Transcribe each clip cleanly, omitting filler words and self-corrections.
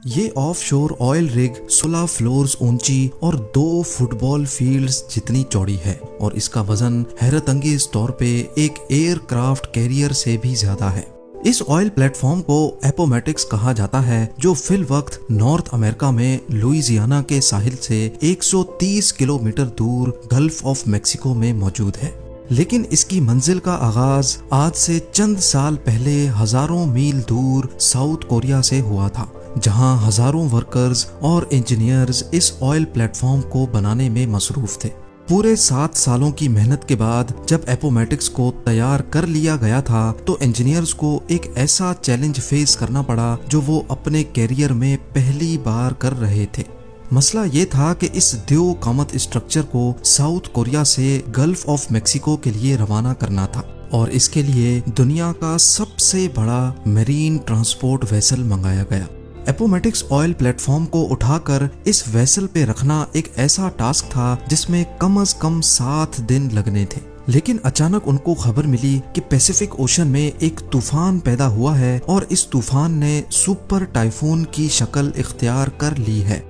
ये offshore oil rig 16 floors ऊंची और 2 फुटबॉल फील्ड्स जितनी चौड़ी है और इसका वजन हैरतअंगेज तौर पे एक एयरक्राफ्ट कैरियर से भी ज्यादा है। इस ऑयल प्लेटफॉर्म को एपोमेटिक्स कहा जाता है, जो फिल वक्त नॉर्थ अमेरिका में लुइसियाना के साहिल से 130 किलोमीटर दूर गल्फ ऑफ मेक्सिको में मौजूद है। लेकिन इसकी मंजिल का आगाज आज से चंद साल पहले हजारों मील दूर साउथ कोरिया से हुआ था, जहां हजारों वर्कर्स और इंजीनियर्स इस ऑयल प्लेटफॉर्म को बनाने में मसरूफ थे। पूरे 7 सालों की मेहनत के बाद जब एपोमेटिक्स को तैयार कर लिया गया था, तो इंजीनियर्स को एक ऐसा चैलेंज फेस करना पड़ा जो वो अपने कैरियर में पहली बार कर रहे थे। मसला ये था कि इस द्यो कामत स्ट्रक्चर को साउथ कोरिया से गल्फ ऑफ मेक्सिको के लिए रवाना करना था और इसके लिए दुनिया का सबसे बड़ा मेरीन ट्रांसपोर्ट वेसल मंगाया गया। एपोमेटिक्स ऑयल प्लेटफॉर्म को उठाकर इस वेसल पे रखना एक ऐसा टास्क था जिसमें कम से कम 7 दिन लगने थे। लेकिन अचानक उनको खबर मिली कि पैसिफिक ओशन में एक तूफान पैदा हुआ है और इस तूफान ने सुपर टाइफून की शक्ल इख्तियार कर ली है।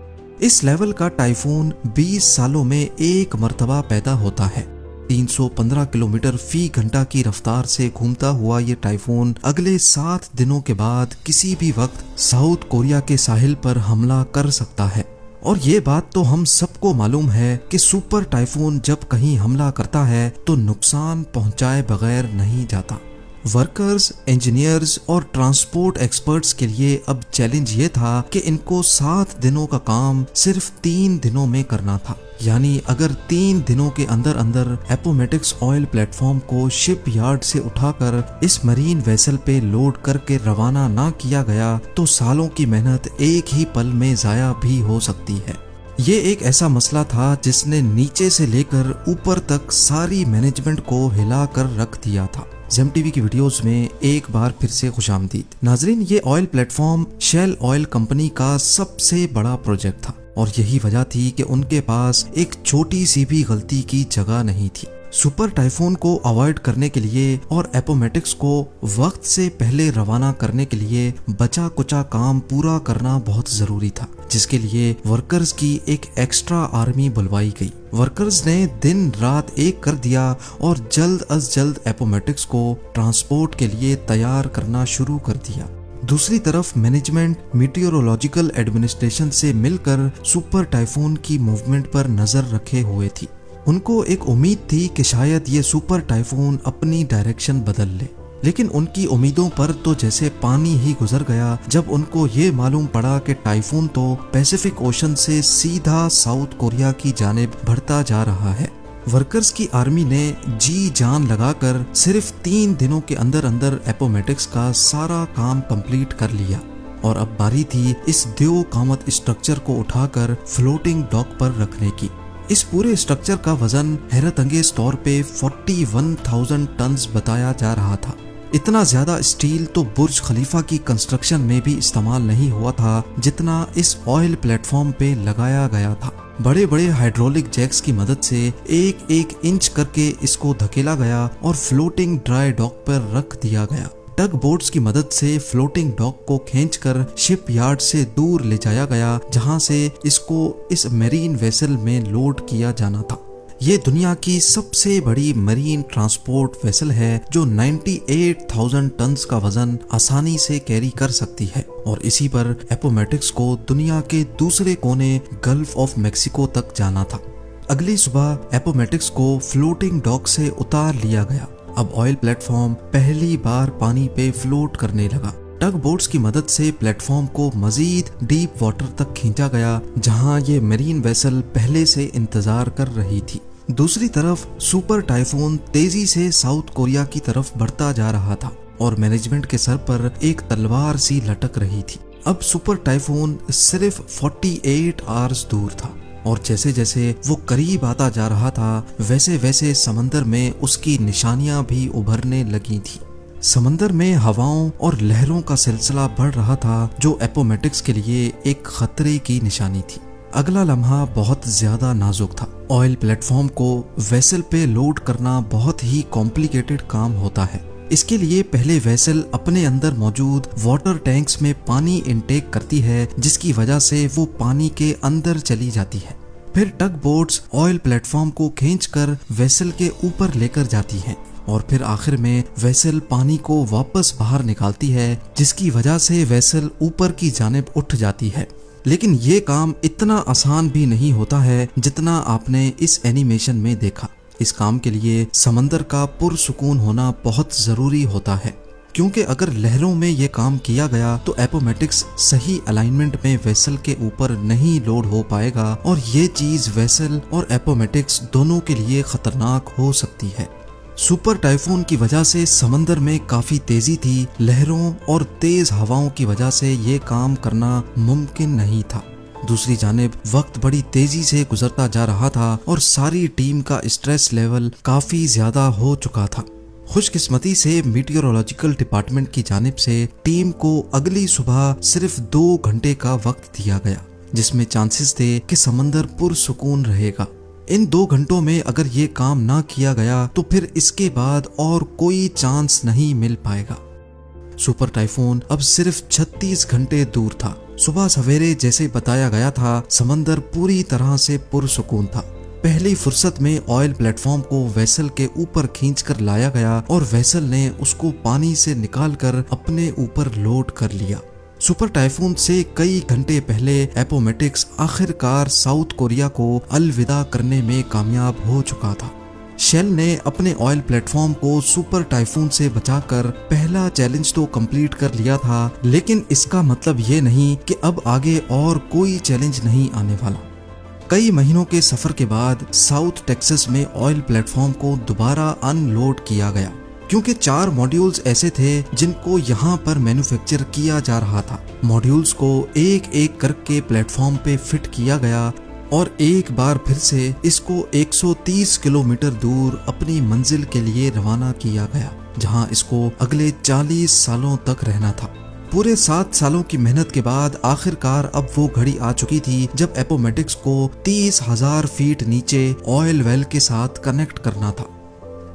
इस लेवल का टाइफून 20 सालों में एक मर्तबा पैदा होता है। 315 किलोमीटर फी घंटा की रफ्तार से घूमता हुआ ये टाइफून अगले 7 दिनों के बाद किसी भी वक्त साउथ कोरिया के साहिल पर हमला कर सकता है। और ये बात तो हम सबको मालूम है कि सुपर टाइफून जब कहीं हमला करता है तो नुकसान पहुंचाए बगैर नहीं जाता। वर्कर्स, इंजीनियर्स और ट्रांसपोर्ट एक्सपर्ट्स के लिए अब चैलेंज ये था कि इनको 7 दिनों का काम सिर्फ 3 दिनों में करना था। यानी अगर 3 दिनों के अंदर अंदर एपोमेटिक्स ऑयल प्लेटफॉर्म को शिप यार्ड से उठाकर इस मरीन वेसल पे लोड करके रवाना ना किया गया तो सालों की मेहनत एक ही पल में जाया भी हो सकती है। ये एक ऐसा मसला था जिसने नीचे से लेकर ऊपर तक सारी मैनेजमेंट को हिला कर रख दिया था। जेम टीवी की वीडियोस में एक बार फिर से खुशामदीद। नाजरीन, ये oil platform Shell oil company का सबसे बड़ा प्रोजेक्ट था और यही वजह थी कि उनके पास एक छोटी सी भी गलती की जगह नहीं थी। सुपर टाइफून को अवॉइड करने के लिए और एपोमेटिक्स को वक्त से पहले रवाना करने के लिए बचा कुचा काम पूरा करना बहुत जरूरी था, जिसके लिए वर्कर्स की एक एक्स्ट्रा आर्मी बुलवाई गई। वर्कर्स ने दिन रात एक कर दिया और जल्द अज जल्द एपोमेटिक्स को ट्रांसपोर्ट के लिए तैयार करना शुरू कर दिया। दूसरी तरफ मैनेजमेंट मीटियोरोलॉजिकल एडमिनिस्ट्रेशन से मिलकर सुपर टाइफून की मूवमेंट पर नजर रखे हुए थी। उनको एक उम्मीद थी कि शायद ये सुपर टाइफून अपनी डायरेक्शन बदल ले, लेकिन उनकी उम्मीदों पर तो जैसे पानी ही गुजर गया जब उनको ये मालूम पड़ा कि टाइफून तो पैसिफिक ओशन से सीधा साउथ कोरिया की जानिब बढ़ता जा रहा है। वर्कर्स की आर्मी ने जी जान लगाकर सिर्फ 3 दिनों के अंदर अंदर एपोमेटिक्स का सारा काम कंप्लीट कर लिया और अब बारी थी इस द्यो कामत स्ट्रक्चर को उठाकर फ्लोटिंग डॉक पर रखने की। इस पूरे स्ट्रक्चर का वजन हैरतअंगेज तौर पे 41,000 टन्स बताया जा रहा था। इतना ज्यादा स्टील तो बुर्ज खलीफा की कंस्ट्रक्शन में भी इस्तेमाल नहीं हुआ था जितना इस ऑयल प्लेटफॉर्म पे लगाया गया था। बड़े बड़े हाइड्रोलिक जैक्स की मदद से एक एक इंच करके इसको धकेला गया और फ्लोटिंग ड्राई डॉक पर रख दिया गया। टग बोट्स की मदद से फ्लोटिंग डॉक को खींचकर शिप यार्ड से दूर ले जाया गया, जहां से इसको इस मरीन वेसल में लोड किया जाना था। ये दुनिया की सबसे बड़ी मरीन ट्रांसपोर्ट वेसल है जो 98,000 टन्स का वजन आसानी से कैरी कर सकती है और इसी पर एपोमेटिक्स को दुनिया के दूसरे कोने गल्फ ऑफ मेक्सिको तक जाना था। अगली सुबह एपोमेटिक्स को फ्लोटिंग डॉक से उतार लिया गया। अब ऑयल प्लेटफॉर्म पहली बार पानी पे फ्लोट करने लगा। टग बोट्स की मदद से प्लेटफॉर्म को मजीद डीप वाटर तक खींचा गया, जहां ये मरीन वेसल पहले से इंतजार कर रही थी। दूसरी तरफ सुपर टाइफून तेजी से साउथ कोरिया की तरफ बढ़ता जा रहा था और मैनेजमेंट के सर पर एक तलवार सी लटक रही थी। अब सुपर टाइफून सिर्फ 48 आवर्स दूर था और जैसे जैसे वो करीब आता जा रहा था वैसे वैसे समंदर में उसकी निशानियां भी उभरने लगी थी। समंदर में हवाओं और लहरों का सिलसिला बढ़ रहा था जो एपोमेटिक्स के लिए एक खतरे की निशानी थी। अगला लम्हा बहुत ज्यादा नाजुक था। ऑयल प्लेटफॉर्म को वेसल पे लोड करना बहुत ही कॉम्प्लिकेटेड काम होता है। इसके लिए पहले वेसल अपने अंदर मौजूद वाटर टैंक्स में पानी इनटेक करती है, जिसकी वजह से वो पानी के अंदर चली जाती है। फिर टग बोट्स ऑयल प्लेटफॉर्म को खींचकर वेसल के ऊपर लेकर जाती हैं और फिर आखिर में वेसल पानी को वापस बाहर निकालती है, जिसकी वजह से वेसल ऊपर की जानिब उठ जाती है। लेकिन ये काम इतना आसान भी नहीं होता है जितना आपने इस एनिमेशन में देखा। इस काम के लिए समंदर का पुरसुकून होना बहुत जरूरी होता है, क्योंकि अगर लहरों में ये काम किया गया तो एपोमेटिक्स सही अलाइनमेंट में वेसल के ऊपर नहीं लोड हो पाएगा और ये चीज वेसल और एपोमेटिक्स दोनों के लिए खतरनाक हो सकती है। सुपर टाइफून की वजह से समंदर में काफी तेजी थी। लहरों और तेज हवाओं की वजह से ये काम करना मुमकिन नहीं था। दूसरी जानिब वक्त बड़ी तेजी से गुजरता जा रहा था और सारी टीम का स्ट्रेस लेवल काफी ज्यादा हो चुका था। खुशकिस्मती से मीटियोरोलॉजिकल डिपार्टमेंट की जानिब से टीम को अगली सुबह सिर्फ 2 घंटे का वक्त दिया गया, जिसमें चांसेस थे कि समंदर पुरसुकून रहेगा। इन 2 घंटों में अगर ये काम ना किया गया तो फिर इसके बाद और कोई चांस नहीं मिल पाएगा। सुपर टाइफून अब सिर्फ 36 घंटे दूर था। सुबह सवेरे जैसे बताया गया था, समंदर पूरी तरह से पुरसुकून था। पहली फुर्सत में ऑयल प्लेटफॉर्म को वेसल के ऊपर खींचकर लाया गया और वेसल ने उसको पानी से निकालकर अपने ऊपर लोड कर लिया। सुपर टाइफून से कई घंटे पहले एपोमेटिक्स आखिरकार साउथ कोरिया को अलविदा करने में कामयाब हो चुका था। शेल ने अपने ऑयल प्लेटफॉर्म को सुपर टाइफून से बचाकर पहला चैलेंज तो कंप्लीट कर लिया था, लेकिन इसका मतलब ये नहीं कि अब आगे और कोई चैलेंज नहीं आने वाला। कई महीनों के सफर के बाद साउथ टेक्सास में ऑयल प्लेटफॉर्म को दोबारा अनलोड किया गया, क्योंकि 4 मॉड्यूल्स ऐसे थे जिनको यहाँ पर मैन्युफैक्चर किया जा रहा था। मॉड्यूल्स को एक एक करके प्लेटफॉर्म पे फिट किया गया और एक बार फिर से इसको 130 किलोमीटर दूर अपनी मंजिल के लिए रवाना किया गया, जहाँ इसको अगले 40 सालों तक रहना था। पूरे 7 सालों की मेहनत के बाद आखिरकार अब वो घड़ी आ चुकी थी जब एपोमेटिक्स को 30,000 फीट नीचे ऑयल वेल के साथ कनेक्ट करना था।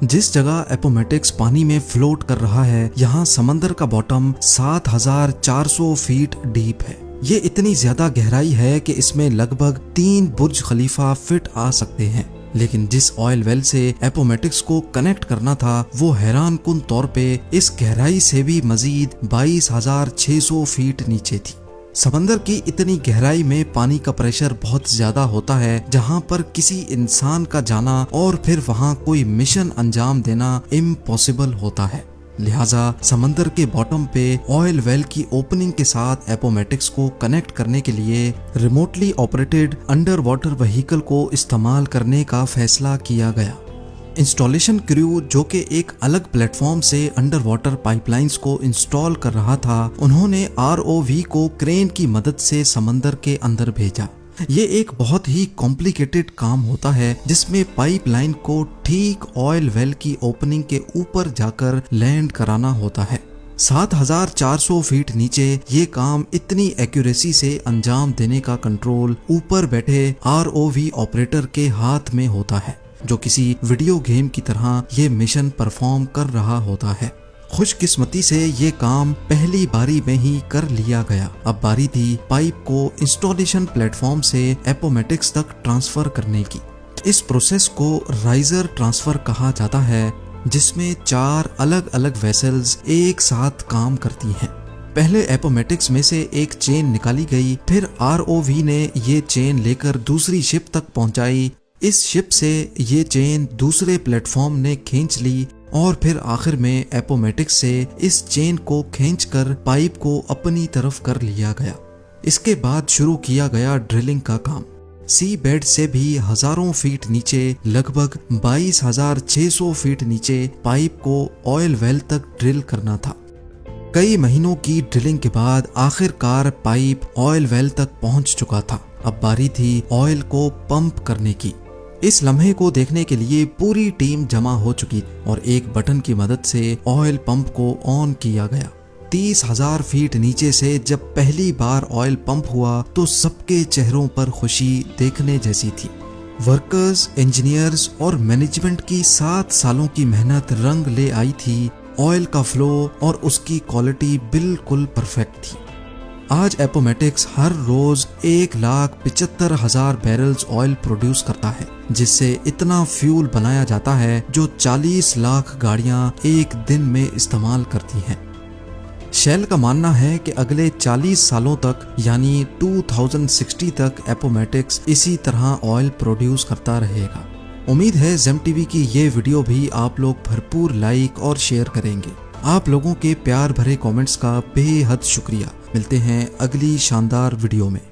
जिस जगह एपोमेटिक्स पानी में फ्लोट कर रहा है, यहाँ समंदर का बॉटम 7,400 फीट डीप है। ये इतनी ज्यादा गहराई है कि इसमें लगभग 3 बुर्ज खलीफा फिट आ सकते हैं। लेकिन जिस ऑयल वेल से एपोमेटिक्स को कनेक्ट करना था, वो हैरान कुन तौर पे इस गहराई से भी मजीद 22,600 फीट नीचे थी। समंदर की इतनी गहराई में पानी का प्रेशर बहुत ज्यादा होता है, जहां पर किसी इंसान का जाना और फिर वहां कोई मिशन अंजाम देना इम्पॉसिबल होता है। लिहाजा समंदर के बॉटम पे ऑयल वेल की ओपनिंग के साथ एपोमेटिक्स को कनेक्ट करने के लिए remotely operated under water vehicle को इस्तेमाल करने का फैसला किया गया। इंस्टॉलेशन क्रू, जो कि एक अलग प्लेटफॉर्म से अंडर वाटर पाइपलाइंस को इंस्टॉल कर रहा था, उन्होंने ROV को क्रेन की मदद से समंदर के अंदर भेजा। ये एक बहुत ही कॉम्प्लिकेटेड काम होता है, जिसमें पाइपलाइन को ठीक ऑयल वेल की ओपनिंग के ऊपर जाकर लैंड कराना होता है। 7,400 फीट नीचे ये काम इतनी एक्यूरेसी से अंजाम देने का कंट्रोल ऊपर बैठे ROV ऑपरेटर के हाथ में होता है, जो किसी वीडियो गेम की तरह ये मिशन परफॉर्म कर रहा होता है। खुशकिस्मती से ये काम पहली बारी में ही कर लिया गया। अब बारी थी पाइप को इंस्टॉलेशन प्लेटफॉर्म से एपोमेटिक्स तक ट्रांसफर करने की। इस प्रोसेस को राइजर ट्रांसफर कहा जाता है, जिसमें 4 अलग अलग वेसल्स एक साथ काम करती हैं। पहले एपोमेटिक्स में से एक चेन निकाली गई, फिर ROV ने ये चेन लेकर दूसरी शिप तक पहुंचाई। इस शिप से ये चेन दूसरे प्लेटफॉर्म ने खींच ली और फिर आखिर में एपोमेटिक्स से इस चेन को खींचकर पाइप को अपनी तरफ कर लिया गया। इसके बाद शुरू किया गया ड्रिलिंग का काम। सी बेड से भी हजारों फीट नीचे, लगभग 22,600 फीट नीचे पाइप को ऑयल वेल तक ड्रिल करना था। कई महीनों की ड्रिलिंग के बाद आखिरकार पाइप ऑयल वेल तक पहुंच चुका था। अब बारी थी ऑयल को पंप करने की। इस लम्हे को देखने के लिए पूरी टीम जमा हो चुकी और एक बटन की मदद से ऑयल पंप को ऑन किया गया। 30,000 फीट नीचे से जब पहली बार ऑयल पंप हुआ तो सबके चेहरों पर खुशी देखने जैसी थी। वर्कर्स, इंजीनियर्स और मैनेजमेंट की 7 सालों की मेहनत रंग ले आई थी ऑयल का फ्लो और उसकी क्वालिटी बिल्कुल परफेक्ट थी। आज एपोमेटिक्स हर रोज 1,75,000 बैरल्स ऑयल प्रोड्यूस करता है, जिससे इतना फ्यूल बनाया जाता है जो 40 लाख गाड़ियां एक दिन में इस्तेमाल करती हैं। शेल का मानना है कि अगले 40 सालों तक यानी 2060 तक एपोमेटिक्स इसी तरह ऑयल प्रोड्यूस करता रहेगा। उम्मीद है जेम टीवी की ये वीडियो भी आप लोग भरपूर लाइक और शेयर करेंगे। आप लोगों के प्यार भरे कमेंट्स का बेहद शुक्रिया। मिलते हैं अगली शानदार वीडियो में।